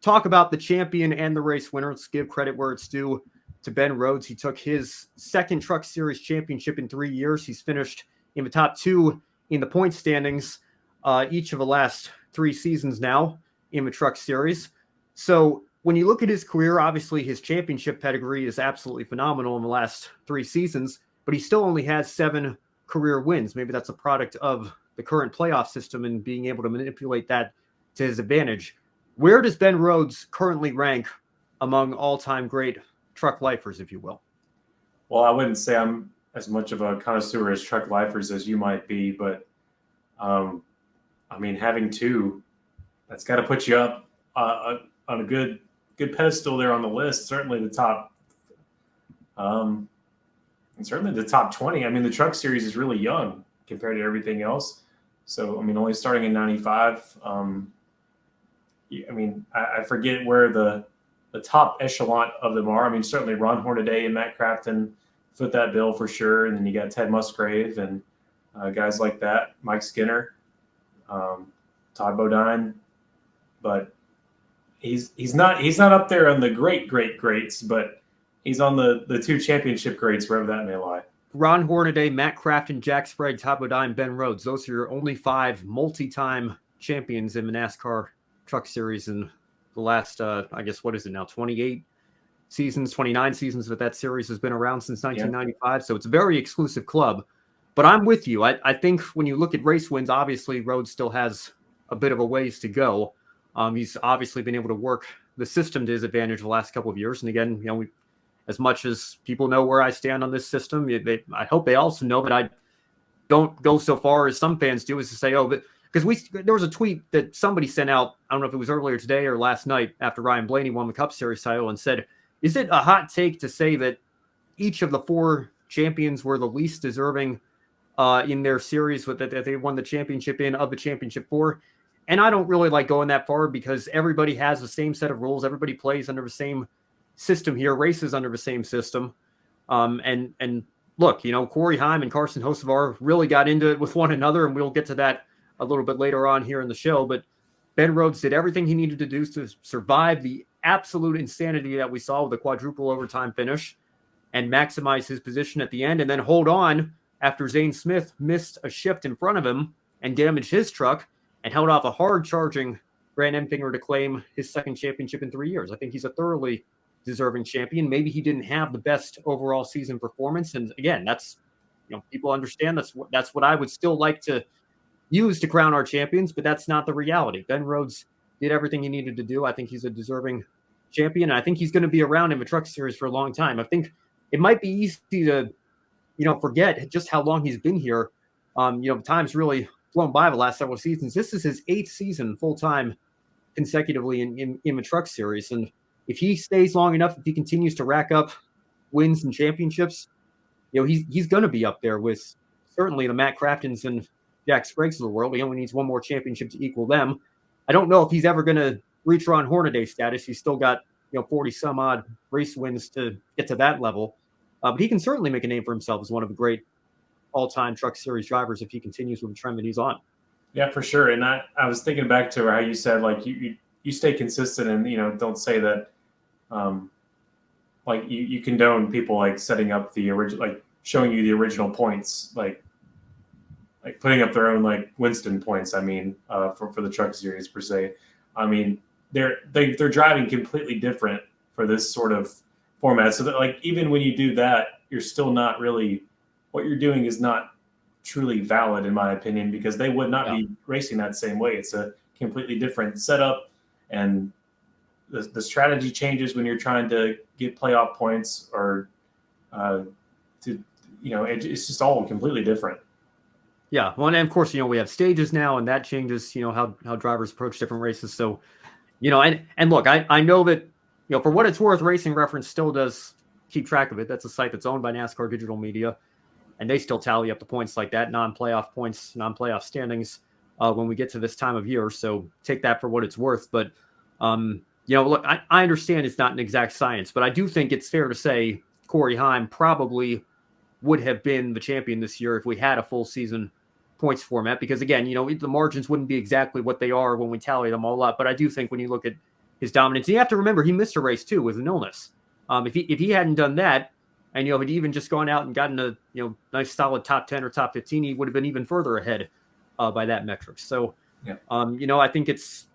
talk about the champion and the race winner. Let's give credit where it's due to Ben Rhodes. He took his second Truck Series championship in 3 years. He's finished in the top 2 in the point standings each of the last 3 seasons now in the Truck Series. So when you look at his career, obviously his championship pedigree is absolutely phenomenal in the last 3 seasons, but he still only has 7 career wins. Maybe that's a product of the current playoff system and being able to manipulate that to his advantage. Where does Ben Rhodes currently rank among all-time great truck lifers, if you will? Well, I wouldn't say I'm as much of a connoisseur as truck lifers as you might be, but I mean, having 2, that's got to put you up on a good pedestal there on the list. Certainly the top, and certainly the top 20. I mean, the Truck Series is really young compared to everything else. So, I mean, only starting in 95. I mean, I forget where the top echelon of them are. I mean, certainly Ron Hornaday and Matt Crafton foot that bill for sure. And then you got Ted Musgrave and guys like that, Mike Skinner, Todd Bodine. But he's not up there on the greats, but he's on the 2 championship greats, wherever that may lie. Ron Hornaday, Matt Crafton, Jack Sprague, Todd Bodine, Ben Rhodes. Those are your only 5 multi-time champions in the NASCAR Truck Series in the last, I guess, what is it now, 28 seasons, 29 seasons that that series has been around since 1995. Yeah. So it's a very exclusive club. But I'm with you. I think when you look at race wins, obviously Rhodes still has a bit of a ways to go. He's obviously been able to work the system to his advantage the last couple of years. And again, as much as people know where I stand on this system, I hope they also know that I don't go so far as some fans do, as to say, because there was a tweet that somebody sent out, I don't know if it was earlier today or last night after Ryan Blaney won the Cup Series title, and said, is it a hot take to say that each of the 4 champions were the least deserving in their series that they won the championship in of the championship 4? And I don't really like going that far because everybody has the same set of rules. Everybody plays under the same system here, races under the same system. And look, Corey Heim and Carson Hocevar really got into it with one another, and we'll get to that a little bit later on here in the show. But Ben Rhodes did everything he needed to do to survive the absolute insanity that we saw with the quadruple overtime finish and maximize his position at the end, and then hold on after Zane Smith missed a shift in front of him and damaged his truck and held off a hard-charging Grant Enfinger to claim his second championship in 3 years. I think he's a thoroughly deserving champion. Maybe he didn't have the best overall season performance. And again, that's, people understand that's what I would still like to use to crown our champions, but that's not the reality. Ben Rhodes did everything he needed to do. I think he's a deserving champion. And I think he's going to be around in the Truck Series for a long time. I think it might be easy to, forget just how long he's been here. Time's really flown by the last several seasons. This is his 8th season full-time consecutively in the Truck Series. And if he stays long enough, if he continues to rack up wins and championships, he's going to be up there with certainly the Matt Craftons and Jack Spragues of the world. He only needs one more championship to equal them. I don't know if he's ever going to reach Ron Hornaday status. He's still got 40 some odd race wins to get to that level. But he can certainly make a name for himself as one of the great all-time Truck Series drivers if he continues with the trend that he's on. Yeah, for sure. And I was thinking back to how you said, like, you stay consistent and, don't say that, like, you condone people, like, setting up the original, like, showing you the original points, like putting up their own, like, Winston points, I mean, for the Truck Series per se. I mean, they're driving completely different for this sort of format. So that, like, even when you do that, you're still not really, what you're doing is not truly valid, in my opinion, because they would not be racing that same way. It's a completely different setup, and the strategy changes when you're trying to get playoff points or it's just all completely different. Yeah. Well, and of course, we have stages now, and that changes, how drivers approach different races. So, and look, I know that, for what it's worth, Racing Reference still does keep track of it. That's a site that's owned by NASCAR Digital Media, and they still tally up the points like that, non-playoff points, non-playoff standings when we get to this time of year. So take that for what it's worth. But, look, I understand it's not an exact science, but I do think it's fair to say Corey Heim probably would have been the champion this year if we had a full season points format, because again, the margins wouldn't be exactly what they are when we tally them all up. But I do think when you look at his dominance. And you have to remember he missed a race too with an illness. If he hadn't done that, and had even just gone out and gotten a nice solid top 10 or top 15, he would have been even further ahead by that metric. So, yeah. I think it's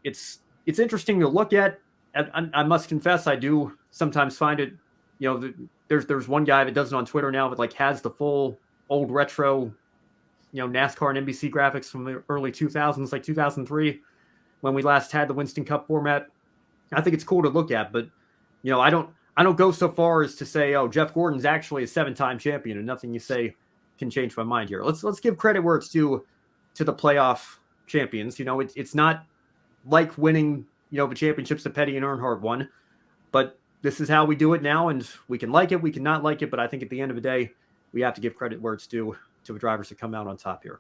interesting to look at. I must confess, I do sometimes find it. There's one guy that does it on Twitter now that has the full old retro, NASCAR and NBC graphics from the early 2000s, like 2003, when we last had the Winston Cup format. I think it's cool to look at, but I don't go so far as to say, oh, Jeff Gordon's actually a 7-time champion, and nothing you say can change my mind here. Let's give credit where it's due to the playoff champions. It's not like winning, the championships that Petty and Earnhardt won, but this is how we do it now, and we can like it, we can not like it, but I think at the end of the day, we have to give credit where it's due to the drivers that come out on top here.